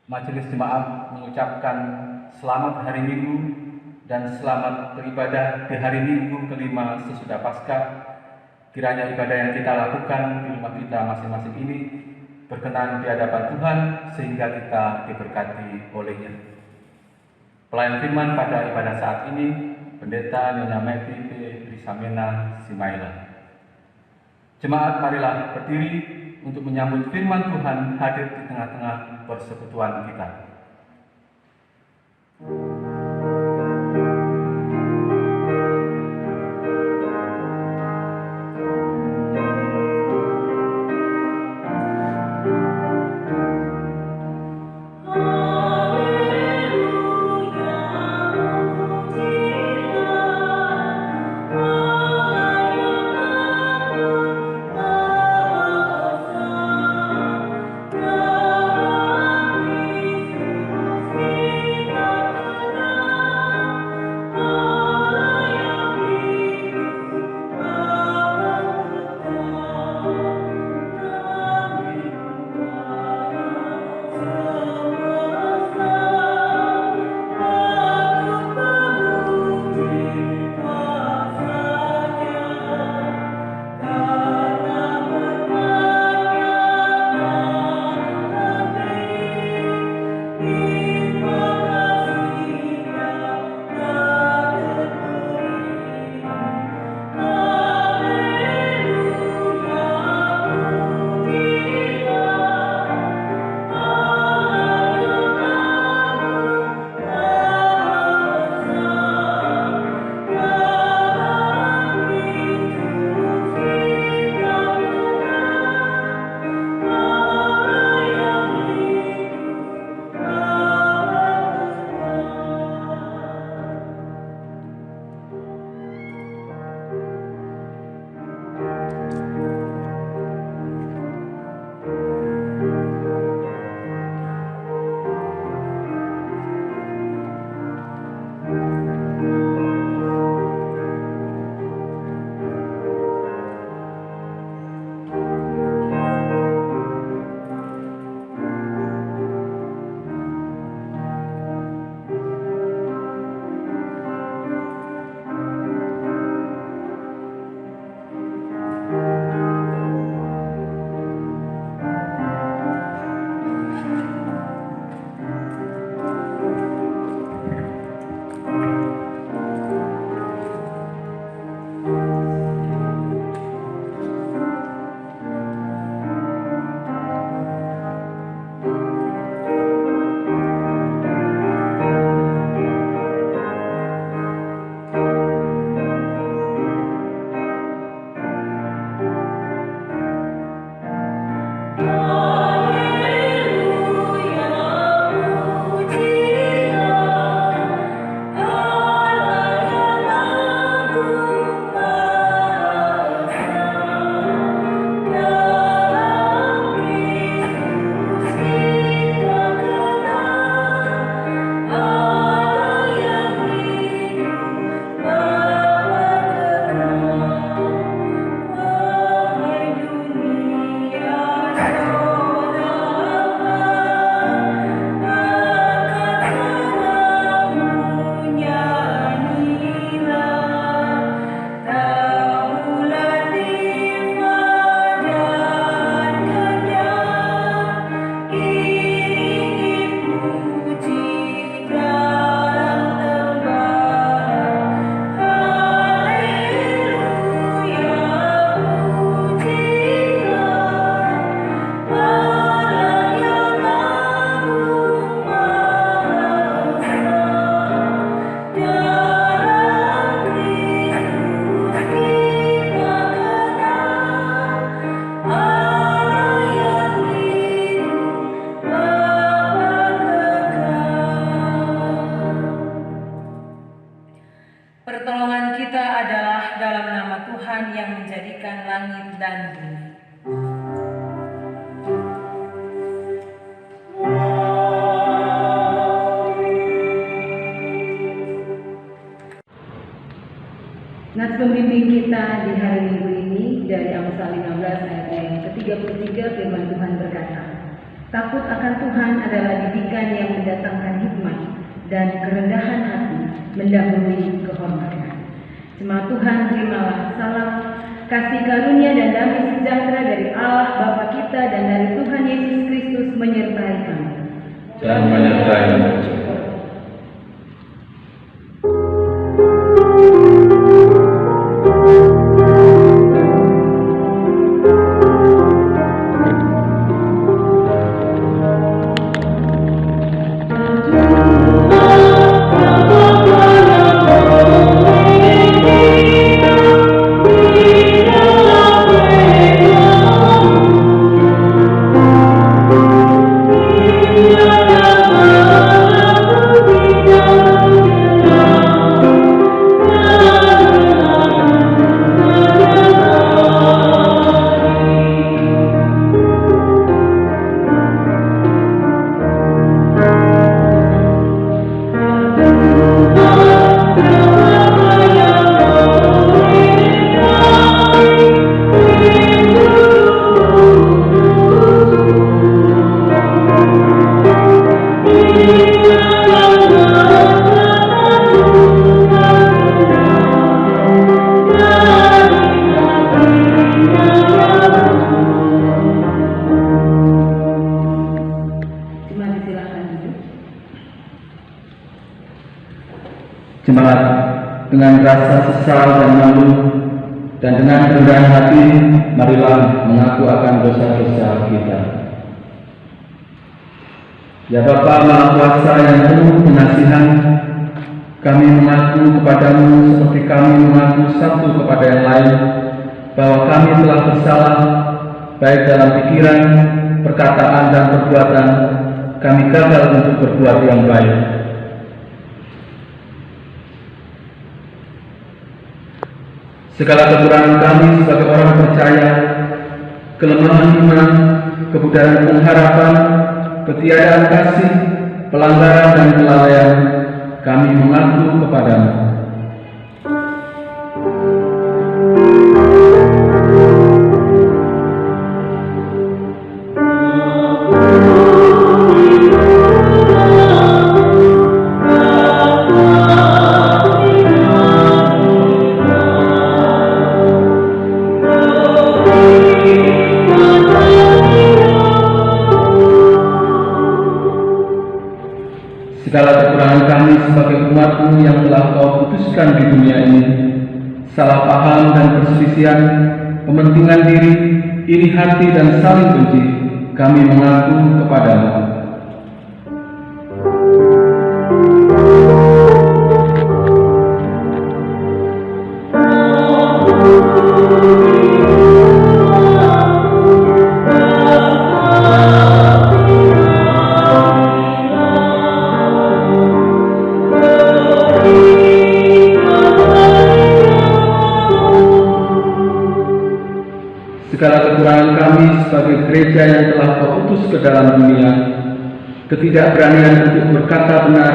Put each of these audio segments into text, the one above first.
Majelis Jemaat mengucapkan selamat hari Minggu dan selamat beribadah di hari Minggu kelima sesudah Paskah. Kiranya ibadah yang kita lakukan di rumah kita masing-masing ini berkenan di hadapan Tuhan sehingga kita diberkati oleh-Nya. Pelayan firman pada ibadah saat ini, Pendeta Nyonya Meti P. Risamena Simaila. Jemaat, marilah berdiri untuk menyambut firman Tuhan hadir di tengah-tengah persekutuan kita. yang menjadikan langit dan bumi. Nats pembimbing kita di hari Minggu ini dari Amsal 15 ayat yang ke-33, firman Tuhan berkata, "Takut akan Tuhan adalah didikan yang mendatangkan hikmat, dan kerendahan hati mendahului kehormatan." Jemaat Tuhan, terimalah salam, kasih karunia dan damai sejahtera dari Allah Bapa kita dan dari Tuhan Yesus Kristus menyertai kamu. Dan menyertai. Jemaat, dengan rasa sesal dan malu dan dengan kerendahan hati, marilah mengaku akan dosa-dosa kita. Ya Bapa Maha Kuasa yang penuh pengasihan, kami mengaku kepadamu seperti kami mengaku satu kepada yang lain, bahwa kami telah bersalah, baik dalam pikiran, perkataan, dan perbuatan. Kami gagal untuk berbuat yang baik. Segala kekurangan kami sebagai orang percaya, kelemahan iman, kebudayaan pengharapan, ketiadaan kasih, pelanggaran dan kelalaian, kami mengaku kepadamu. Segala kekurangan kami sebagai umat-Mu yang telah Kau putuskan di dunia ini, salah paham dan perselisihan, kepentingan diri, iri hati dan saling benci, kami mengaku kepadamu. Segala kekurangan kami sebagai gereja yang telah Kau utus ke dalam dunia, ketidakberanian untuk berkata benar,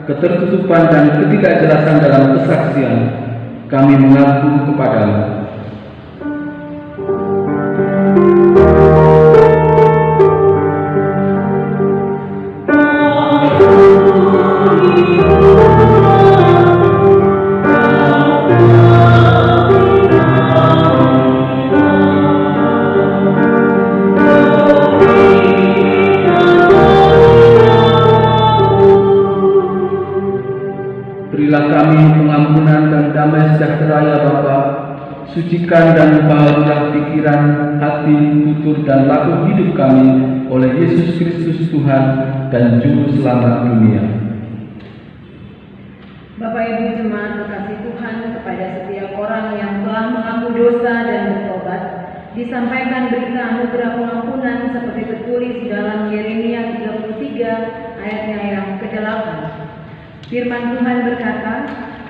ketertutupan dan ketidakjelasan dalam kesaksian, kami mengaku kepadamu. Berilah kami pengampunan dan damai sejahtera ya Bapa. Sucikan dan baharulah pikiran, hati, tutur dan laku hidup kami oleh Yesus Kristus Tuhan dan Juru Selamat dunia. Bapak Ibu jemaat kekasih Tuhan, kepada setiap orang yang telah mengaku dosa dan bertobat, disampaikan berita anugerah pengampunan seperti tertulis dalam Yeremia 33 ayatnya yang ke-8. Firman Tuhan berkata,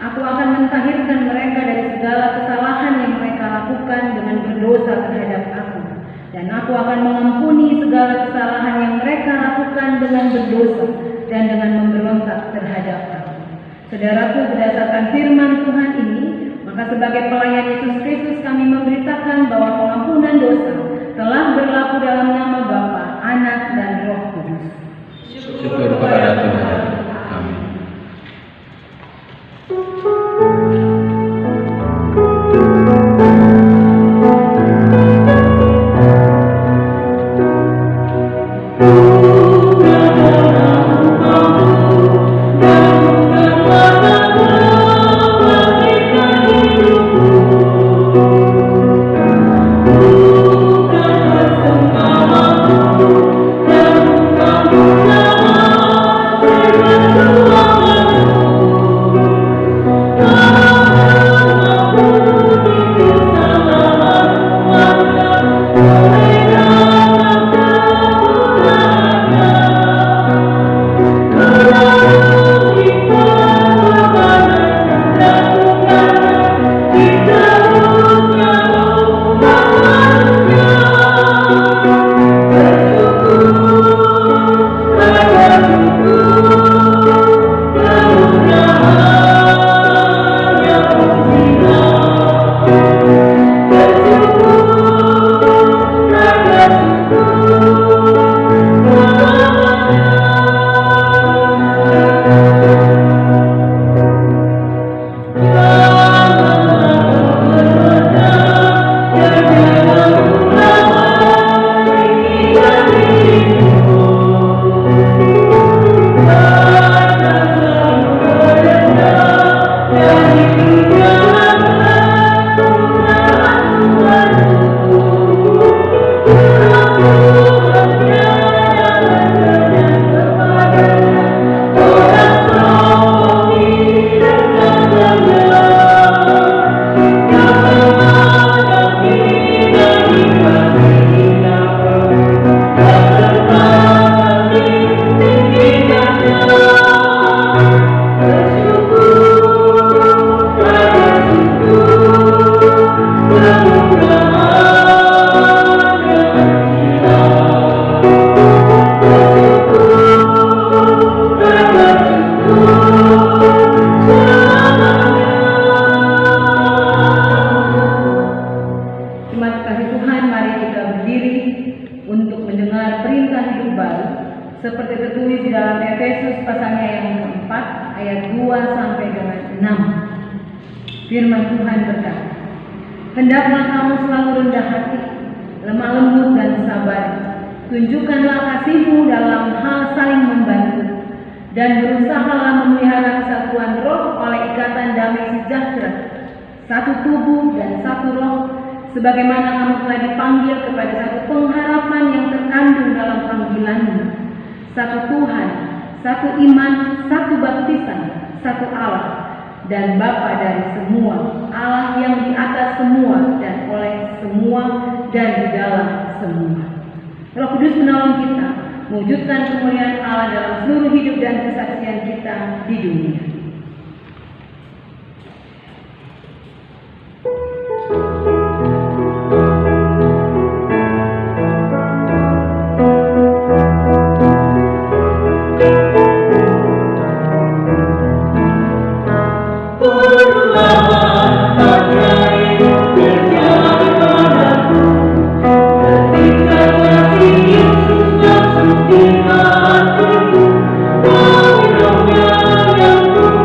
Aku akan mentahirkan mereka dari segala kesalahan yang mereka lakukan dengan berdosa terhadap aku. Dan aku akan mengampuni segala kesalahan yang mereka lakukan dengan berdosa dan dengan memberontak terhadap aku. Saudaraku, berdasarkan firman Tuhan ini, maka sebagai pelayan Yesus Kristus kami memberitakan bahwa pengampunan dosa telah berlaku dalam nama Bapa, Anak, dan Roh Kudus. Syukur kepada Tuhan. Amin. seperti tertulis di dalam Efesus pasalnya yang keempat ayat 2 sampai dengan 6. Firman Tuhan berkata, "Hendaklah kamu selalu rendah hati, lemah lembut dan sabar. Tunjukkanlah kasihmu dalam hal saling membantu, dan berusahalah memelihara kesatuan roh oleh ikatan damai sejahtera, satu tubuh dan satu roh, sebagaimana kamu telah dipanggil kepada satu pengharapan yang terkandung dalam panggilanmu. Satu Tuhan, satu iman, satu baptisan, satu Allah, dan Bapa dari semua, Allah yang di atas semua dan oleh semua dan di dalam semua." Roh Kudus menolong kita mewujudkan kemuliaan Allah dalam seluruh hidup dan kesaksian kita di dunia. Yang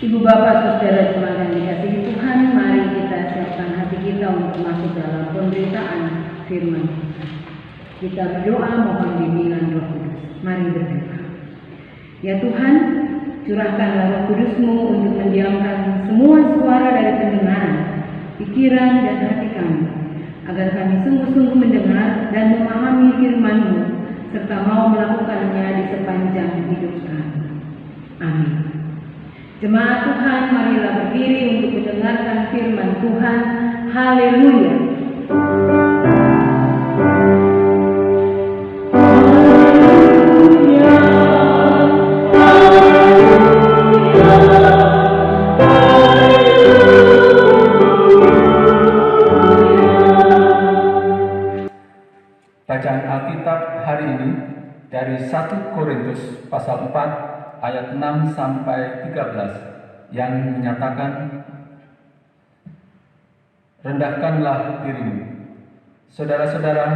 Ibu bapak saudara jemaat yang dikasihi Tuhan, mari kita siapkan hati kita untuk masuk dalam pemberitaan firman. Kita berdoa mohon bimbingan Roh Kudus. Mari berdoa. Ya Tuhan, curahkanlah Roh Kudus-Mu untuk mendiamkan semua suara dari pendengaran, pikiran dan hati kami, agar kami sungguh-sungguh mendengar dan memahami firman-Mu, serta mau melakukannya di sepanjang hidup kami. Amin. Jemaat Tuhan, marilah berdiri untuk mendengarkan firman Tuhan. Haleluya. Bacaan Alkitab hari ini dari 1 Korintus pasal 4 ayat 6 sampai 13 yang menyatakan, rendahkanlah dirimu. Saudara-saudara,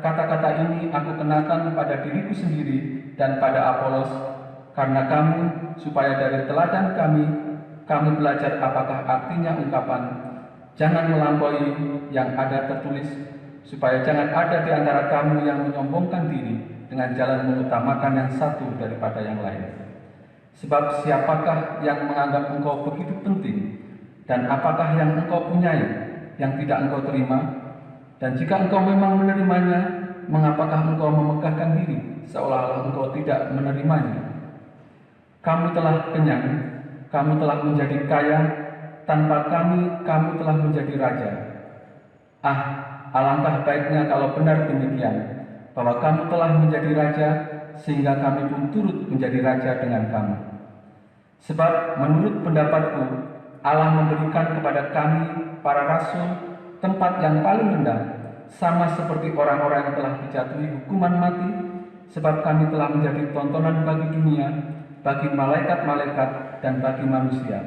kata-kata ini aku kenakan pada diriku sendiri dan pada Apolos, karena kamu, supaya dari teladan kami, kamu belajar apakah artinya ungkapan, jangan melampaui yang ada tertulis, supaya jangan ada di antara kamu yang menyombongkan diri dengan jalan mengutamakan yang satu daripada yang lain. Sebab siapakah yang menganggap engkau begitu penting, dan apakah yang engkau punyai yang tidak engkau terima? Dan jika engkau memang menerimanya, mengapakah engkau memegahkan diri seolah-olah engkau tidak menerimanya? Kamu telah kenyang, kamu telah menjadi kaya, tanpa kami kamu telah menjadi raja. Alangkah baiknya kalau benar demikian, bahwa kamu telah menjadi raja, sehingga kami pun turut menjadi raja dengan kamu. Sebab menurut pendapatku, Allah memberikan kepada kami, para rasul, tempat yang paling rendah, sama seperti orang-orang yang telah dijatuhi hukuman mati, sebab kami telah menjadi tontonan bagi dunia, bagi malaikat-malaikat, dan bagi manusia.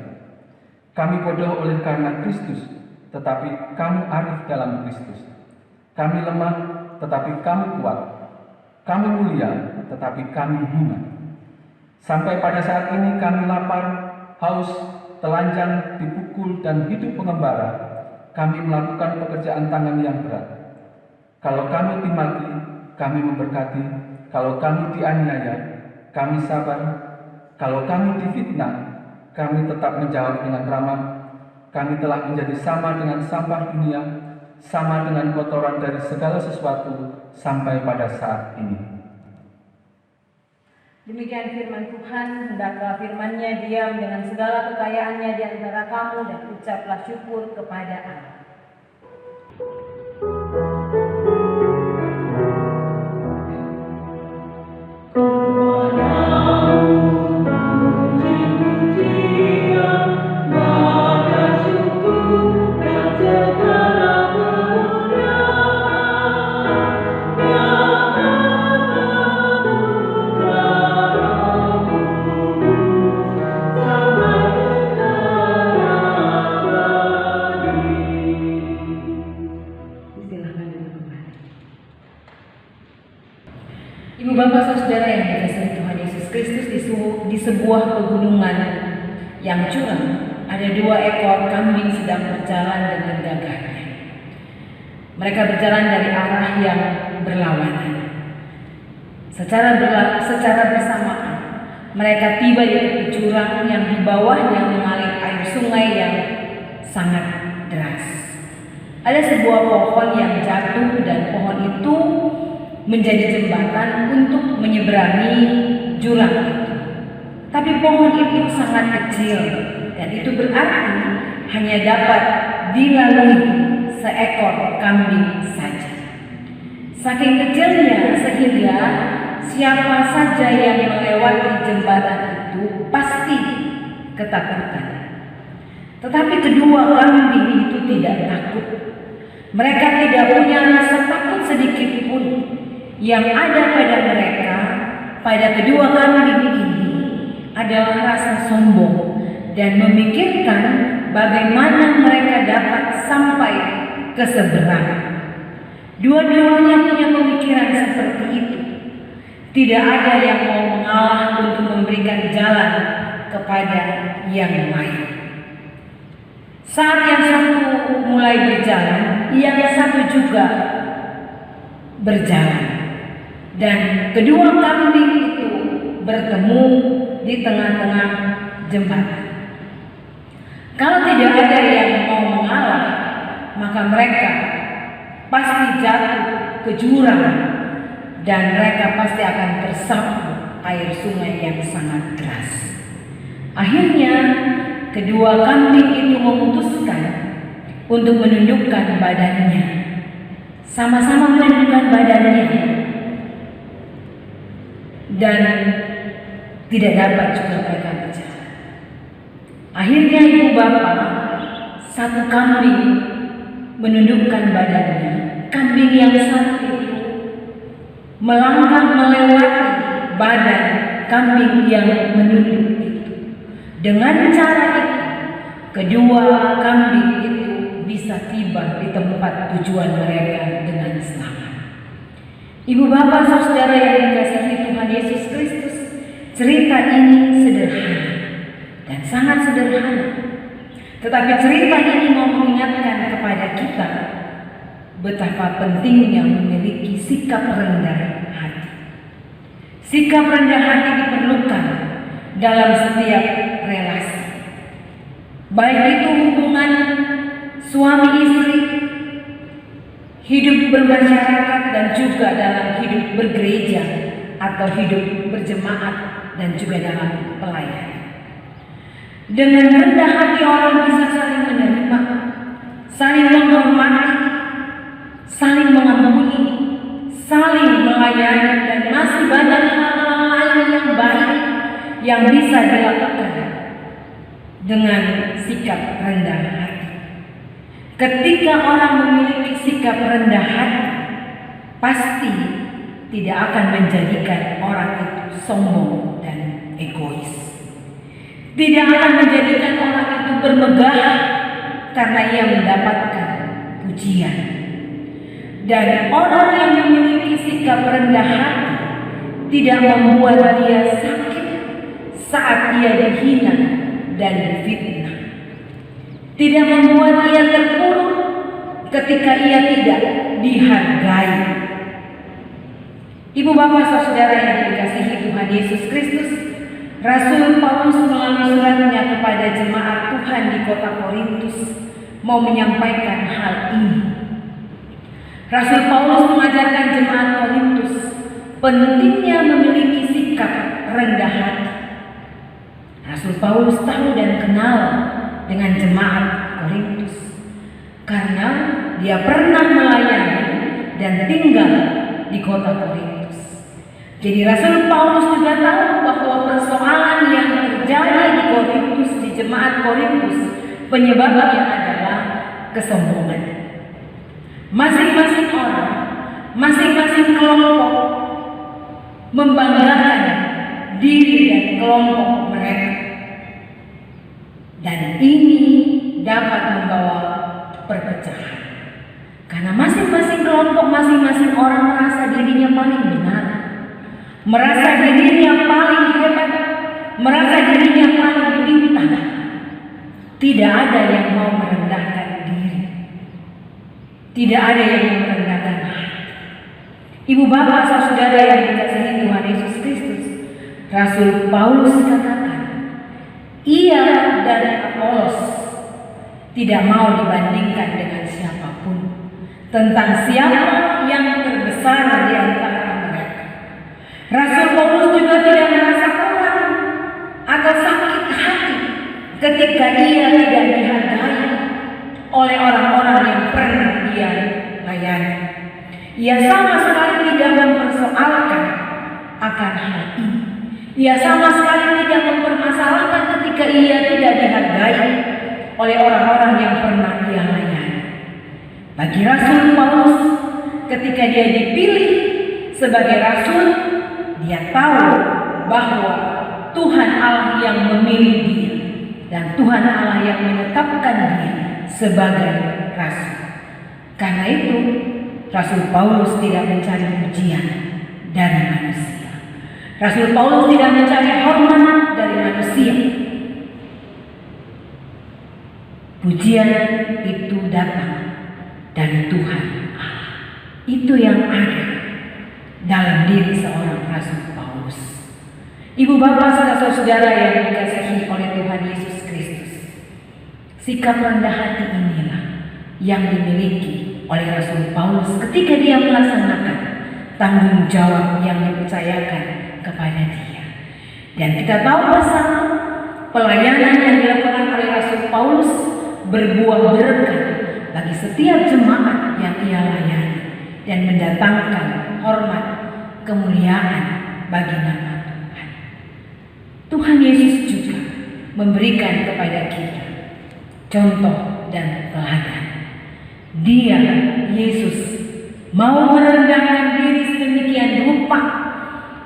Kami bodoh oleh karena Kristus, tetapi kamu arif dalam Kristus. Kami lemah, tetapi kamu kuat. Kami mulia, tetapi kami hina. Sampai pada saat ini kami lapar, haus, telanjang, dipukul, dan hidup pengembara. Kami melakukan pekerjaan tangan yang berat. Kalau kami dimaki, kami memberkati. Kalau kami dianiaya, kami sabar. Kalau kami difitnah, kami tetap menjawab dengan ramah. Kami telah menjadi sama dengan sampah dunia, sama dengan kotoran dari segala sesuatu sampai pada saat ini. Demikian firman Tuhan, hendaklah firman-Nya diam dengan segala kekayaannya di antara kamu dan ucaplah syukur kepada Allah. Ibu bapak saudara yang dikasihi Tuhan Yesus Kristus, di sebuah pegunungan yang curam, ada 2 ekor kambing sedang berjalan dengan gagahnya. Mereka berjalan dari arah yang berlawanan. Secara bersamaan, mereka tiba di tepi jurang yang di bawahnya mengalir air sungai yang sangat deras. Ada sebuah pohon yang jatuh dan pohon itu menjadi jembatan untuk menyeberangi jurang itu. Tapi pohon itu sangat kecil dan itu berarti hanya dapat dilalui seekor kambing saja. Saking kecilnya sehingga siapa saja yang melewati jembatan itu pasti ketakutan. Tetapi kedua kambing itu tidak takut. Mereka tidak punya rasa takut sedikit pun. Yang ada pada mereka, pada kedua kambing ini adalah rasa sombong dan memikirkan bagaimana mereka dapat sampai ke seberang. Dua-duanya punya pemikiran seperti itu. Tidak ada yang mau mengalah untuk memberikan jalan kepada yang lain. Saat yang satu mulai berjalan, yang satu juga berjalan, dan kedua kambing itu bertemu di tengah-tengah jembatan. Kalau tidak ada yang mau mengalah, maka mereka pasti jatuh ke jurang dan mereka pasti akan tersapu air sungai yang sangat deras. Akhirnya kedua kambing itu memutuskan untuk menundukkan badannya, sama-sama menundukkan badannya, dan tidak dapat juga mereka bicara. Akhirnya ibu bapak satu kambing menundukkan badannya, kambing yang satu itu melangkah melewati badan kambing yang menunduk itu. Dengan cara itu, kedua kambing itu bisa tiba di tempat tujuan mereka dengan selamat. Ibu bapak saudara yang dikasihi Tuhan Yesus Kristus, cerita ini sederhana dan sangat sederhana. Tetapi cerita ini mau mengingatkan kepada kita betapa pentingnya memiliki sikap rendah hati. Sikap rendah hati diperlukan dalam setiap relasi, baik itu hubungan suami istri, hidup bermasyarakat, dan juga dalam hidup bergereja atau hidup berjemaat, dan juga dalam pelayanan. Dengan rendah hati orang bisa saling menerima, saling menghormati, saling mengampuni, saling melayani, dan masih banyak hal-hal lain yang baik yang bisa dilakukan dengan sikap rendah hati. Ketika orang memiliki sikap rendah hati, pasti tidak akan menjadikan orang itu sombong dan egois. Tidak akan menjadikan orang itu bermegah karena ia mendapatkan pujian. Dan orang yang memiliki sikap rendah hati tidak membuat dia sakit saat ia dihina dan difitnah. Tidak membuat ia terpuruk ketika ia tidak dihargai. Ibu bapak saudara yang dikasihi Tuhan Yesus Kristus, Rasul Paulus melalui suratnya kepada jemaat Tuhan di kota Korintus mau menyampaikan hal ini. Rasul Paulus mengajarkan jemaat Korintus pentingnya memiliki sikap rendah hati. Rasul Paulus tahu dan kenal dengan jemaat Korintus karena dia pernah melayani dan tinggal di kota Korintus. Jadi Rasul Paulus juga tahu bahwa persoalan yang terjadi di Korintus, di jemaat Korintus, penyebabnya adalah kesombongan. Masing-masing orang, masing-masing kelompok membanggakan diri dan kelompok mereka. Dan ini dapat membawa perpecahan. Karena masing-masing kelompok, masing-masing orang merasa dirinya paling benar, merasa dirinya paling hebat, merasa dirinya paling bintang. Tidak ada yang mau merendahkan diri. Tidak ada yang mau merendahkan hati. Ibu bapak saudara yang dikasihi Tuhan Yesus Kristus, Rasul Paulus katakan, ia dan Apolos tidak mau dibandingkan dengan siapapun tentang siapa yang terbesar di antara mereka. Rasul Paulus juga tidak merasa kurang atau sakit hati ketika ia tidak dihargai oleh orang-orang yang pernah dia layani. Ia sama sekali tidak mempersoalkan akan hal ini. Ia sama sekali tidak mempermasalahkan ketika ia tidak dihargai oleh orang-orang yang pernah ia layani. Bagi Rasul Paulus, ketika dia dipilih sebagai rasul, dia tahu bahwa Tuhan Allah yang memilih dia dan Tuhan Allah yang menetapkan dia sebagai rasul. Karena itu, Rasul Paulus tidak mencari pujian dari manusia. Rasul Paulus tidak mencari hormat dari manusia. Pujian itu datang dari Tuhan Allah. Itu yang ada dalam diri seorang Rasul Paulus. Ibu bapak saudara-saudara yang dikasihi oleh Tuhan Yesus Kristus, sikap rendah hati inilah yang dimiliki oleh Rasul Paulus ketika dia melaksanakan tanggung jawab yang dipercayakan kepada dia. Dan kita tahu bersama pelayanan yang dilakukan oleh Rasul Paulus berbuah berkat bagi setiap jemaat yang ia layani dan mendatangkan hormat kemuliaan bagi nama Tuhan. Tuhan Yesus juga memberikan kepada kita contoh dan teladan. Dia, Yesus, mau merendahkan diri sedemikian rupa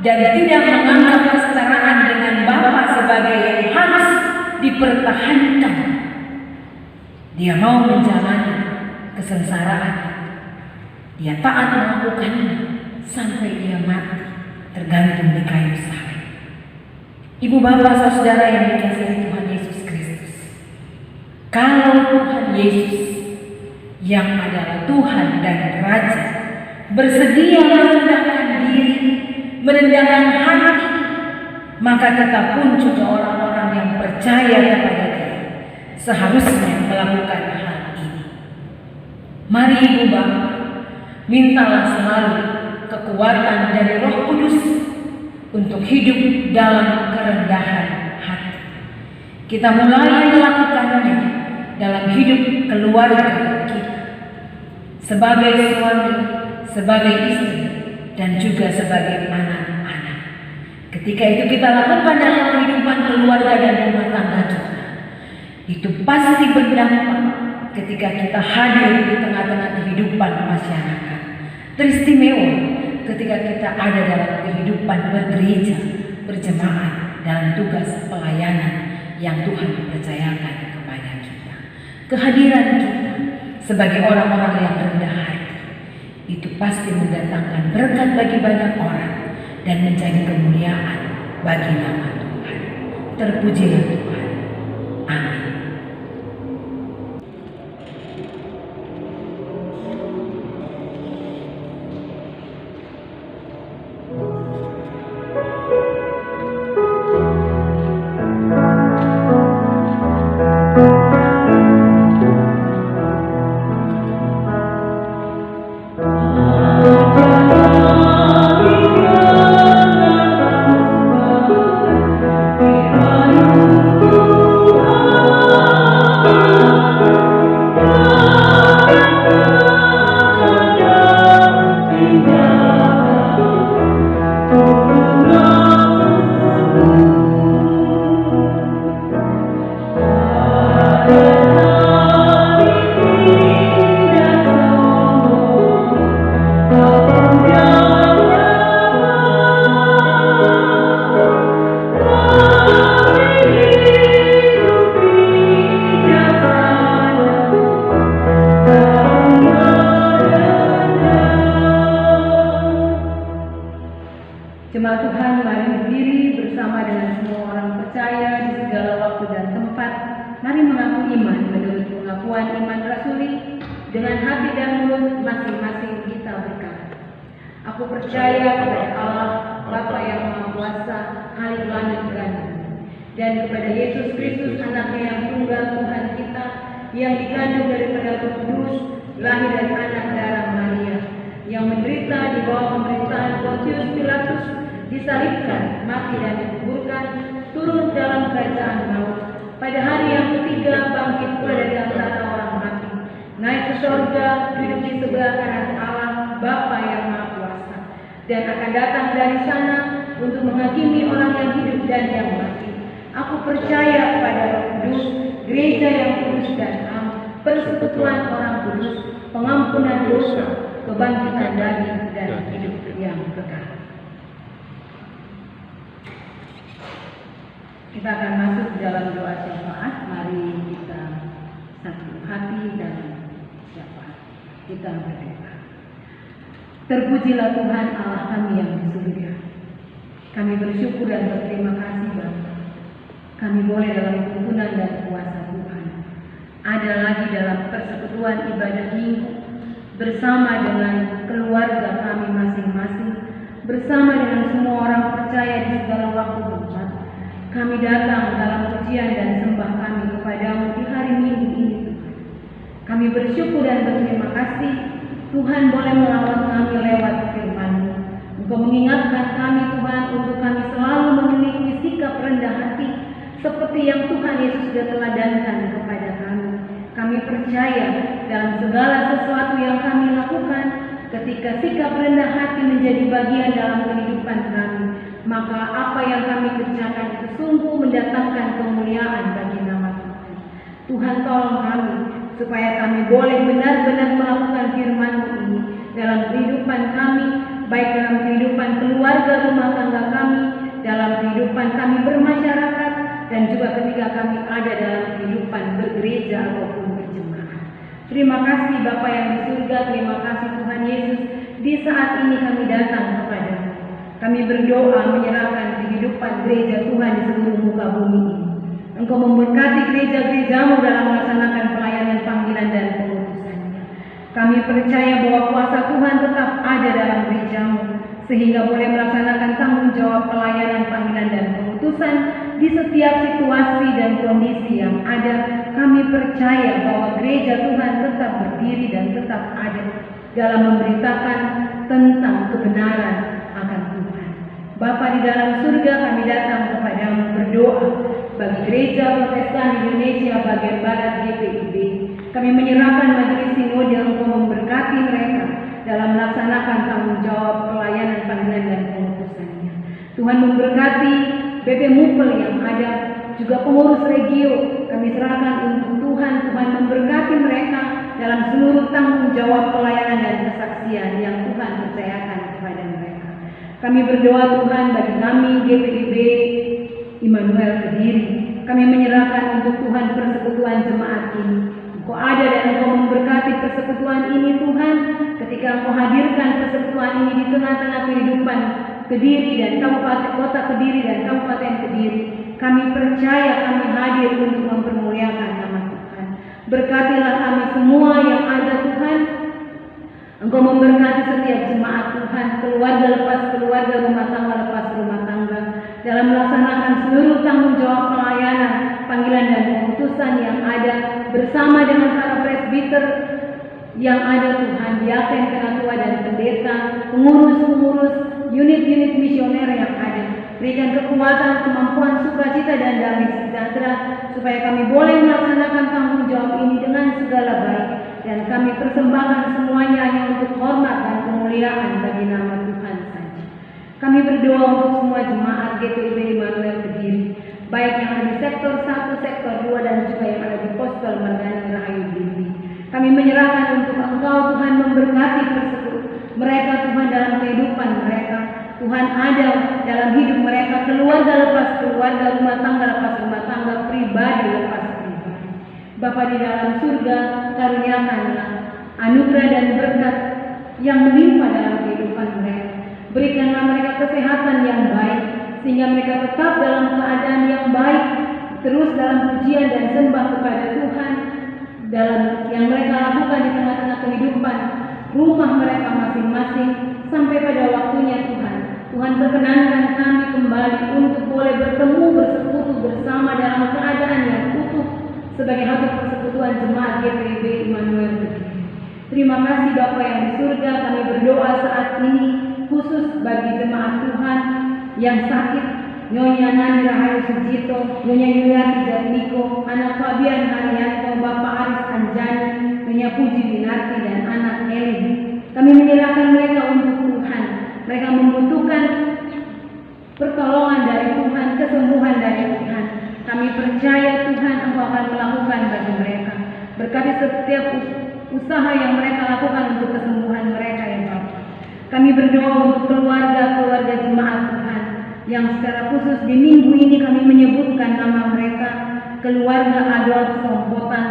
dan tidak menganggap kesetaraan dengan Bapa sebagai yang harus dipertahankan. Dia mau menjalani kesengsaraan. Dia taat melakukannya sampai dia mati, tergantung di kayu salib. Ibu bapak saudara yang dikasihi Tuhan Yesus Kristus, kalau Tuhan Yesus yang adalah Tuhan dan Raja bersedia merendahkan diri, merendahkan hati, maka kita pun juga orang-orang yang percaya kepada Dia seharusnya melakukan hal ini. Mari ibu bapak, mintalah selalu kekuatan dari Roh Kudus untuk hidup dalam kerendahan hati. Kita mulai melakukannya dalam hidup keluarga kita, sebagai suami, sebagai istri, dan juga sebagai anak-anak. Ketika itu kita lakukan dalam kehidupan keluarga dan rumah tangga kita, itu pasti berdampak ketika kita hadir di tengah-tengah kehidupan masyarakat. Teristimewa ketika kita ada dalam kehidupan bergereja, berjemaat dalam tugas pelayanan yang Tuhan percayakan kepada kita. Kehadiran kita sebagai orang-orang yang rendah hati itu pasti mendatangkan berkat bagi banyak orang dan menjadi kemuliaan bagi nama Tuhan. Terpujilah Tuhan. Amin. Jemaat Tuhan, mari berdiri bersama dengan semua orang percaya di segala waktu dan tempat. Mari mengaku iman menurut pengakuan iman rasuli dengan hati dan mulut masing-masing kita berkata, aku percaya kepada Allah, Bapa yang Maha Kuasa, Halik langit dan bumi, dan kepada Yesus Kristus, Anaknya yang tunggal Tuhan kita, yang dikandung daripada Roh Kudus, lahir dari anak darah Maria, yang menderita di bawah pemerintahan Pontius Pilatus, disalibkan, mati dan dikuburkan, turun dalam kerajaan maut, pada hari yang ketiga bangkit pula dari antara orang mati, naik ke surga, duduk di sebelah kanan Allah, Bapa yang Maha Kuasa, dan akan datang dari sana untuk menghakimi orang yang hidup dan yang mati. Aku percaya kepada Roh Kudus, gereja yang kudus dan am, persekutuan orang kudus, pengampunan dosa, kebangkitan daging dan hidup yang kekal. Kita akan masuk dalam doa syafaat. Mari kita satu hati dalam syafaat. Kita berdoa. Terpujilah Tuhan Allah kami yang di surga. Kami bersyukur dan berterima kasih Bapa. Kami boleh dalam tuntunan dan kuasa Tuhan ada persekutuan ibadah minggu bersama dengan keluarga kami masing-masing, bersama dengan semua orang percaya di segala waktu tempat. Kami datang dalam pujian dan sembah kami kepadamu di hari Minggu ini, Tuhan. Kami bersyukur dan berterima kasih Tuhan boleh melawat kami lewat firman-Mu. Engkau mengingatkan kami Tuhan untuk kami selalu memiliki sikap rendah hati seperti yang Tuhan Yesus sudah teladankan kepada kami. Kami percaya dalam segala sesuatu yang kami lakukan, ketika sikap rendah hati menjadi bagian dalam kehidupan kami, maka apa yang kami kerjakan itu sungguh mendatangkan kemuliaan bagi nama Tuhan. Tuhan tolong kami supaya kami boleh benar-benar melakukan firman-Mu ini dalam kehidupan kami, baik dalam kehidupan keluarga rumah tangga kami, dalam kehidupan kami bermasyarakat, dan juga ketika kami ada dalam kehidupan bergereja ataupun berjemaah. Terima kasih Bapa yang di surga, terima kasih Tuhan Yesus. Di saat ini kami datang kepada-Mu. Kami berdoa menyerahkan kehidupan gereja Tuhan di seluruh muka bumi ini. Engkau memberkati gereja-gereja-Mu dalam melaksanakan pelayanan panggilan dan pengutusannya. Kami percaya bahwa kuasa Tuhan tetap ada dalam gereja-Mu, sehingga boleh melaksanakan tanggung jawab pelayanan panggilan dan pengutusan di setiap situasi dan kondisi yang ada. Kami percaya bahwa gereja Tuhan tetap berdiri dan tetap ada dalam memberitakan tentang kebenaran akan Tuhan. Bapa di dalam surga, kami datang kepada-Mu berdoa bagi Gereja Protestan Indonesia bagian Barat GPIB. Kami menyerahkan majelis sinode yang Engkau memberkati mereka dalam melaksanakan tanggung jawab pelayanan panggilan dan pengutusannya. Tuhan memberkati BP Mupel yang ada, juga pengurus regio. Kami serahkan untuk Tuhan memberkati mereka dalam seluruh tanggung jawab pelayanan dan kesaksian yang Tuhan percayakan kepada mereka. Kami berdoa Tuhan bagi kami GPIB Immanuel Kediri. Kami menyerahkan untuk Tuhan persekutuan jemaat ini. Engkau ada dan Engkau memberkati persekutuan ini Tuhan. Ketika Engkau hadirkan persekutuan ini di tengah-tengah kehidupan Kediri dan Kabupaten Kota Kediri dan Kabupaten Kediri, kami percaya kami hadir untuk mempermuliakan nama Tuhan. Berkatilah kami semua yang ada Tuhan. Engkau memberkati setiap jemaat Tuhan, keluarga lepas keluarga, rumah tangga lepas rumah tangga, dalam melaksanakan seluruh tanggung jawab pelayanan, panggilan dan pengutusan yang ada bersama dengan para presbiter yang ada Tuhan, diaken, kenatua dan pendeta, pengurus-pengurus, unit-unit misioner yang ada. Berikan kekuatan, kemampuan, sukacita dan damai sejahtera supaya kami boleh melaksanakan tanggung jawab ini dengan segala baik, dan kami persembahkan semuanya hanya untuk hormat dan kemuliaan bagi nama Tuhan saja. Kami berdoa untuk semua jemaat GPIB Immanuel Kediri, baik yang ada di sektor 1, sektor 2 dan juga yang ada di Pospel Margani Rahayu Bimbi. Kami menyerahkan untuk Engkau Tuhan memberkati mereka Tuhan dalam kehidupan mereka. Tuhan ada dalam hidup mereka, keluarga lepas keluarga, rumah tangga lepas rumah tangga, pribadi lepas pribadi. Bapa di dalam surga, karuniakanlah anugerah dan berkat yang melimpah dalam kehidupan mereka. Berikanlah mereka kesehatan yang baik, sehingga mereka tetap dalam keadaan yang baik, terus dalam pujian dan sembah kepada Tuhan dalam yang mereka lakukan di tengah-tengah kehidupan rumah mereka masing-masing sampai pada waktunya Tuhan. Tuhan perkenankan kami kembali untuk boleh bertemu bersekutu bersama dalam keadaan yang utuh sebagai satu persekutuan jemaat GPIB Immanuel Kediri. Terima kasih Bapa yang di surga, kami berdoa saat ini khusus bagi jemaat Tuhan yang sakit, Nyonya Nani Rahayu Sujito, Nyonya Yuliati Jatmiko, anak Fabian Haryanto, Bapak Aris Anjani, Nyonya Puji Winarti dan anak Eli. Kami menyerahkan mereka untuk Tuhan. Mereka membutuhkan pertolongan dari Tuhan, kesembuhan dari Tuhan. Kami percaya Tuhan Engkau akan melakukan bagi mereka. Berkati setiap usaha yang mereka lakukan untuk kesembuhan mereka ya Bapa. Kami berdoa untuk keluarga-keluarga jemaat Tuhan yang secara khusus di minggu ini kami menyebutkan nama mereka, keluarga Adolf Sompotan,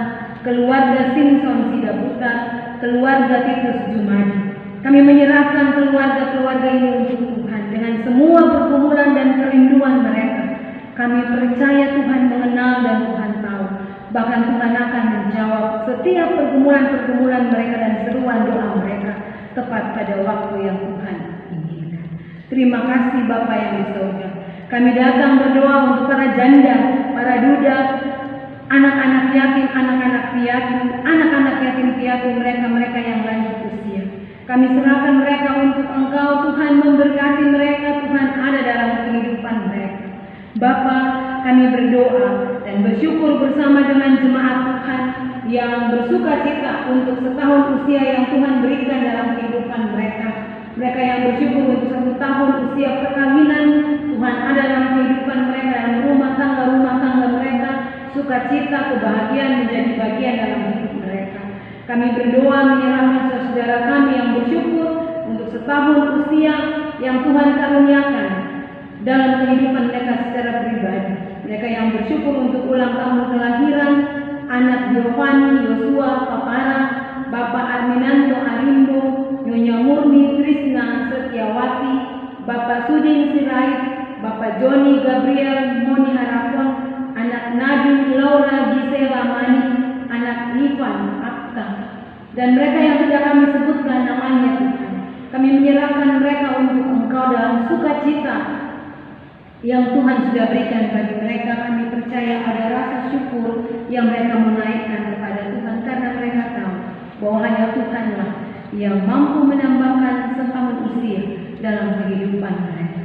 keluarga Simpson Sidabuta, keluarga Titus Jumadi. Kami menyerahkan keluarga-keluarga ini untuk Tuhan dengan semua pergumulan dan kerinduan mereka. Kami percaya Tuhan mengenal dan Tuhan tahu. Bahkan Tuhan akan menjawab setiap pergumulan-pergumulan mereka dan seruan doa mereka tepat pada waktu yang Tuhan inginkan. Terima kasih Bapa yang di surga. Kami datang berdoa untuk para janda, para duda, anak-anak yatim, anak-anak yatim piatu, mereka yang lanjut usia. Kami serahkan mereka untuk Engkau, Tuhan, memberkati mereka, Tuhan, ada dalam kehidupan mereka. Bapa, kami berdoa dan bersyukur bersama dengan jemaat Tuhan yang bersuka cita untuk setahun usia yang Tuhan berikan dalam kehidupan mereka. Mereka yang bersyukur untuk 1 tahun usia perkawinan, Tuhan ada dalam kehidupan mereka, dalam rumah tangga mereka, sukacita, kebahagiaan menjadi bagian dalam hidup mereka. Kami berdoa menyerahkan saudara kami yang bersyukur untuk setahun usia yang Tuhan karuniakan dalam kehidupan mereka secara pribadi. Mereka yang bersyukur untuk ulang tahun kelahiran anak Giovanni, Yosua, Papara, Bapak Arminanto Arimbo, Nyonya Murni Trisna Setiawati, Bapak Sudin Sirait, Bapak Joni Gabriel Moni Harapon, anak Nadine Laura Gisela Mani, anak Ivan Akta, dan mereka yang tidak kami sebutkan namanya Tuhan. Kami menyerahkan mereka untuk Engkau dalam sukacita yang Tuhan sudah berikan bagi mereka. Kami percaya ada rasa syukur yang mereka menaikkan kepada Tuhan karena mereka tahu bahwa hanya Tuhanlah yang mampu menambahkan setahun usia dalam kehidupan mereka.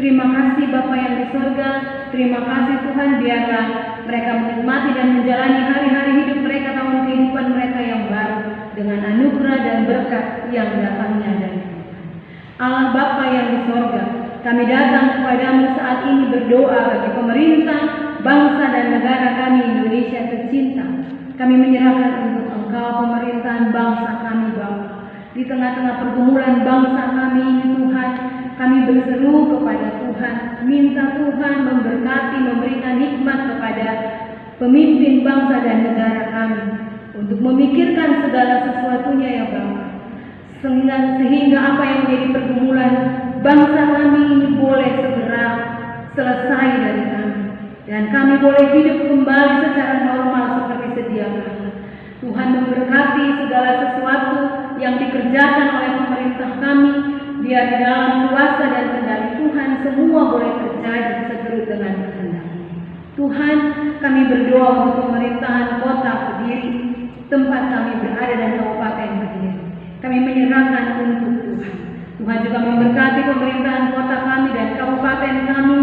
Terima kasih Bapa yang di surga. Terima kasih Tuhan, biarlah mereka menikmati dan menjalani hari-hari hidup mereka, tahun kehidupan mereka yang baru dengan anugerah dan berkat yang datangnya dari Tuhan. Allah Bapa yang di surga, kami datang kepadamu saat ini berdoa bagi pemerintah, bangsa dan negara kami Indonesia tercinta. Kami menyerahkan untuk Engkau pemerintahan bangsa kami Bapa. Di tengah-tengah pergumulan bangsa kami ini Tuhan, kami berseru kepada Tuhan, minta Tuhan memberkati, memberikan hikmat kepada pemimpin bangsa dan negara kami untuk memikirkan segala sesuatunya ya Bapa. Sehingga apa yang menjadi pergumulan bangsa kami ini boleh segera selesai dari kami, dan kami boleh hidup kembali secara normal seperti sedia kala. Tuhan memberkati segala sesuatu yang dikerjakan oleh pemerintah kami, biar di dalam kuasa dan kendali Tuhan semua boleh terjadi seturut dengan kehendak. Tuhan, kami berdoa untuk pemerintahan kota Kediri, tempat kami berada, dan kabupaten Kediri. Kami menyerahkan untuk Tuhan. Tuhan juga memberkati pemerintahan kota kami dan kabupaten kami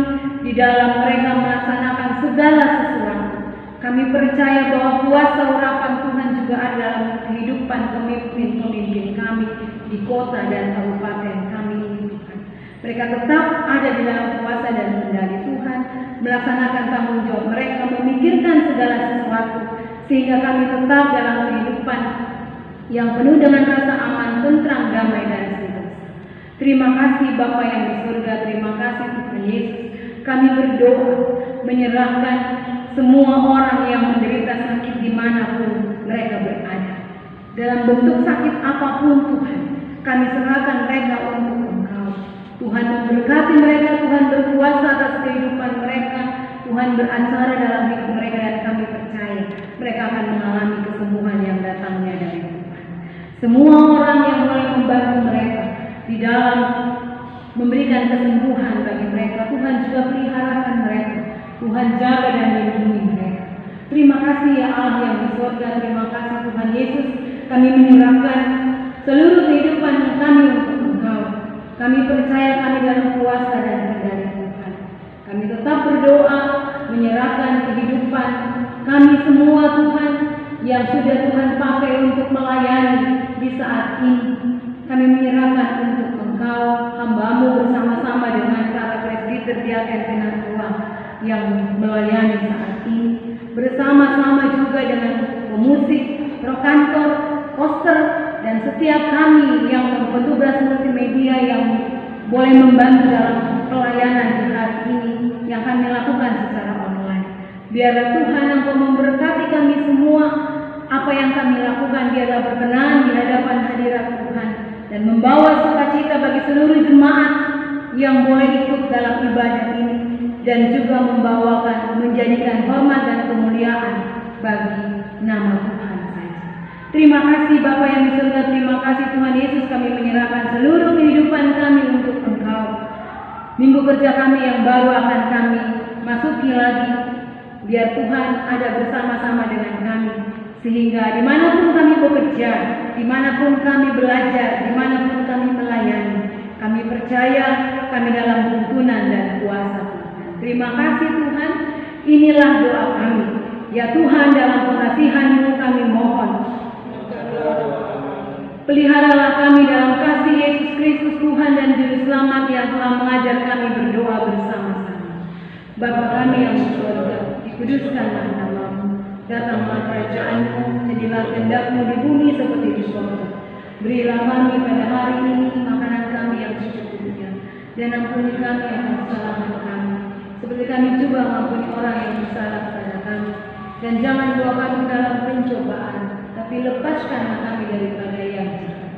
di dalam mereka melaksanakan segala sesuatu. Kami percaya bahwa kuasa urapan Tuhan juga ada dalam kehidupan pemimpin-pemimpin kami di kota dan kabupaten kami ini Tuhan. Mereka tetap ada di dalam kuasa dan kendali Tuhan, melaksanakan tanggung jawab mereka, memikirkan segala sesuatu, sehingga kami tetap dalam kehidupan yang penuh dengan rasa aman, tentram, damai, dan seterusnya. Terima kasih Bapa yang di surga, terima kasih Tuhan Yesus. Kami berdoa menyerahkan semua orang yang menderita sakit dimanapun mereka berada, dalam bentuk sakit apapun Tuhan, kami serahkan mereka untuk Engkau. Tuhan memberkati mereka, Tuhan berkuasa atas kehidupan mereka, Tuhan beracara dalam hidup mereka, dan kami percaya mereka akan mengalami kesembuhan yang datangnya dari Tuhan. Semua orang yang boleh membantu mereka di dalam memberikan kesembuhan bagi mereka, Tuhan juga peliharakan mereka, Tuhan jaga dan lindungi mereka. Terima kasih ya Allah yang di surga, terima kasih Tuhan Yesus. Kami menyerahkan seluruh kehidupan kami untuk Engkau. Kami percaya kami dalam kuasa dan kendali Tuhan. Kami tetap berdoa menyerahkan kehidupan kami semua Tuhan yang sudah Tuhan pakai untuk melayani di saat ini. Kami menyerahkan untuk Engkau, hamba-Mu bersama-sama dengan para presbiter diaken penatua yang melayani saat ini, bersama-sama juga dengan pemusik, prokantor, poster, dan setiap kami yang petugas multimedia yang boleh membantu dalam pelayanan di hari ini yang kami lakukan secara online. Biarlah Tuhan Engkau memberkati kami semua, apa yang kami lakukan biarlah berkenan di hadapan hadirat Tuhan, dan membawa sukacita bagi seluruh jemaat yang boleh ikut dalam ibadah ini, dan juga menjadikan hormat dan kemuliaan bagi nama Tuhan saja. Terima kasih Bapa yang di surga, terima kasih Tuhan Yesus, kami menyerahkan seluruh kehidupan kami untuk Engkau. Minggu kerja kami yang baru akan kami masuki lagi. Biar Tuhan ada bersama-sama dengan kami. Sehingga dimanapun kami bekerja, dimanapun kami belajar, dimanapun kami melayani, kami percaya kami dalam tuntunan dan kuasa Tuhan. Terima kasih Tuhan, inilah doa kami. Ya Tuhan, dalam pengasihan-Mu kami mohon. Peliharalah kami dalam kasih Yesus Kristus Tuhan dan Juru Selamat yang telah mengajar kami berdoa bersama-sama. Bapa kami yang di surga, dikuduskanlah nama-Mu. Datanglah kerajaan-Mu, jadilah kehendak-Mu di bumi seperti di surga. Berilah kami pada hari ini makanan kami yang secukupnya, dan ampuni kami akan kesalahan kami, seperti kami juga mengampuni orang yang bersalah kepada kami. Dan jangan bawa kami dalam pencobaan, tapi lepaskanlah kami daripada yang jahat.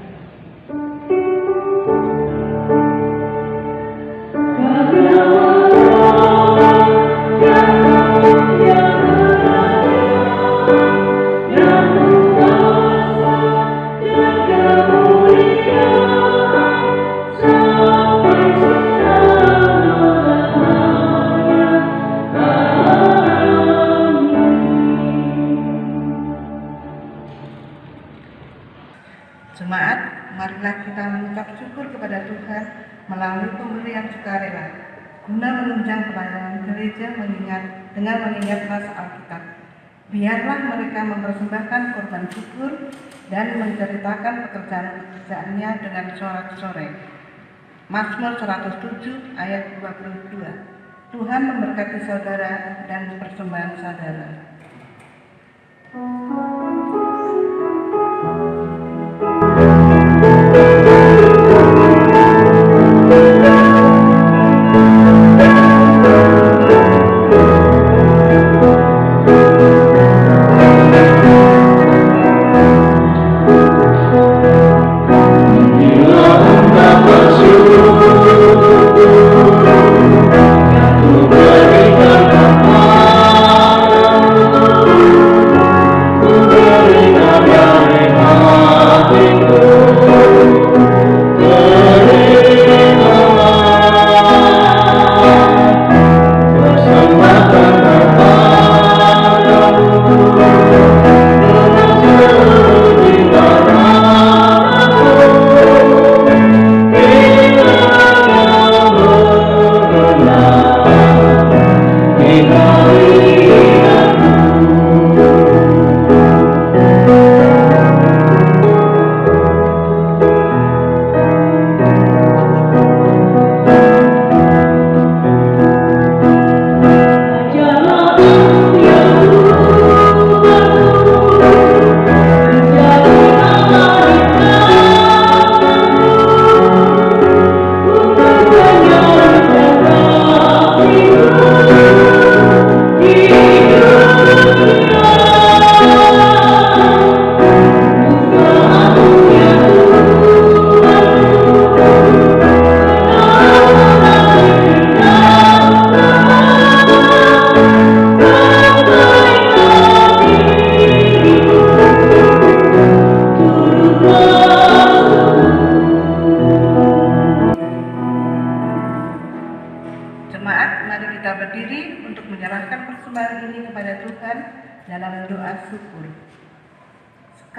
Jemaat, marilah kita mengucap syukur kepada Tuhan melalui pemberian sukarela, guna menunjang pelayanan gereja dengan mengingat nas Alkitab. Biarlah mereka mempersembahkan korban syukur dan menceritakan pekerjaan-pekerjaannya dengan sorak-sorai. Mazmur 107 ayat 22. Tuhan memberkati saudara dan persembahan saudara.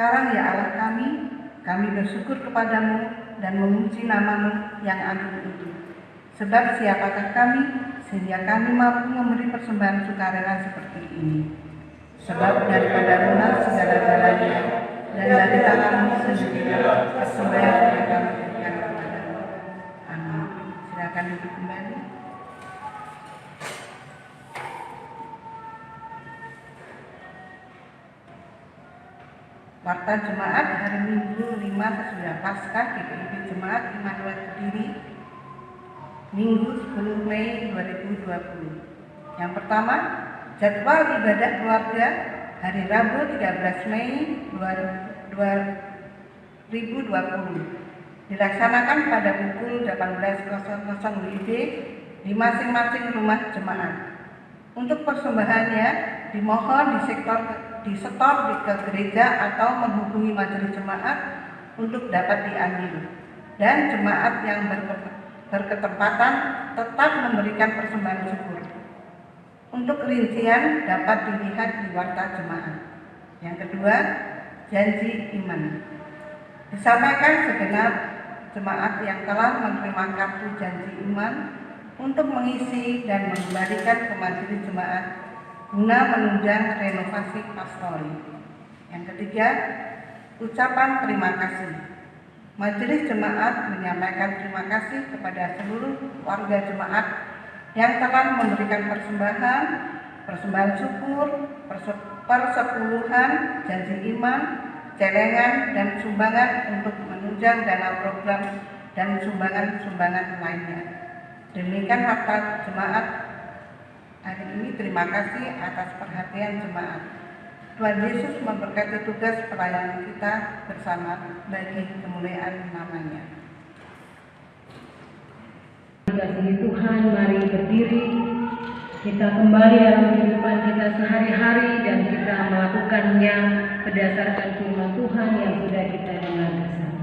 Sekarang ya Allah kami bersyukur kepadamu dan memuji nama-Mu yang agung itu. Sebab siapakah kami sehingga kami mampu memberi persembahan sukarela seperti ini? Sebab daripada lunas segala-galanya dan dari tangan-Mu sendiri persembahan yang kami berikan kepadamu. Amin. Silakan duduk kembali. Warta Jemaat hari Minggu 5 sesudah Paskah GPIB Jemaat Immanuel Kediri Minggu 10 Mei 2020. Yang pertama, jadwal ibadah keluarga hari Rabu 13 Mei 2020 dilaksanakan pada pukul 18.00 WIB di masing-masing rumah jemaat. Untuk persembahannya dimohon di sektor disetor ke gereja atau menghubungi majelis jemaat untuk dapat diambil. Dan jemaat yang berketempatan tetap memberikan persembahan syukur. Untuk rincian dapat dilihat di warta jemaat. Yang kedua, janji iman. Disampaikan segenap jemaat yang telah menerima kartu janji iman untuk mengisi dan mengembalikan ke majelis jemaat guna menunjang renovasi pastori. Yang ketiga, ucapan terima kasih. Majelis jemaat menyampaikan terima kasih kepada seluruh warga jemaat yang telah memberikan persembahan syukur, persepuluhan, janji iman, celengan, dan sumbangan untuk menunjang dana program dan sumbangan-sumbangan lainnya. Demikian harta jemaat hari ini. Terima kasih atas perhatian jemaat. Tuhan Yesus memberkati tugas pelayanan kita bersama bagi kemuliaan namanya. Dikasihi Tuhan, mari berdiri. Kita kembali dalam kehidupan kita sehari-hari dan kita melakukannya berdasarkan firman Tuhan yang sudah kita dengar bersama.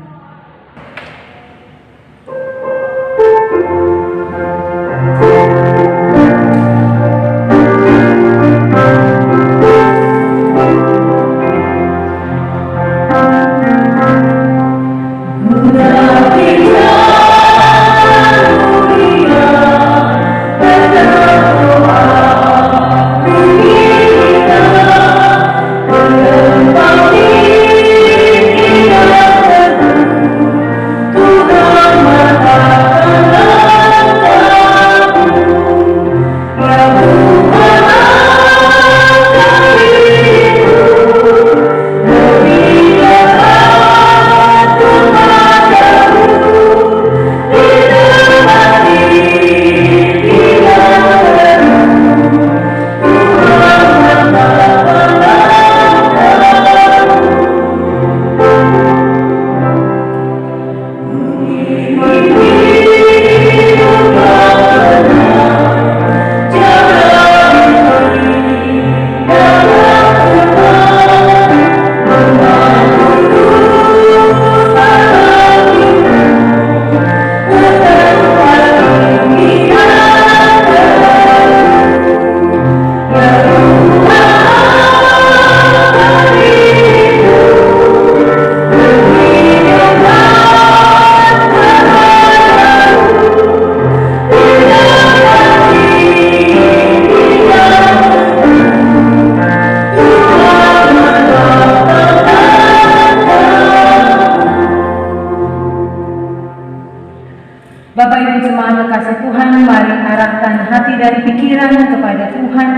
Bapak Ibu jemaat kekasih Tuhan, mari arahkan hati dan pikiran kepada Tuhan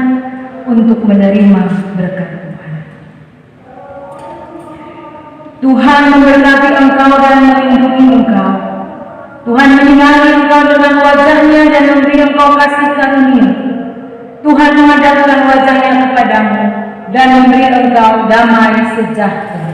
untuk menerima berkat Tuhan. Tuhan memberkati engkau dan melindungi engkau. Tuhan menyinari engkau dengan wajah-Nya dan memberi engkau kasih karunia. Tuhan menghadapkan wajah-Nya kepadamu dan memberi engkau damai sejahtera.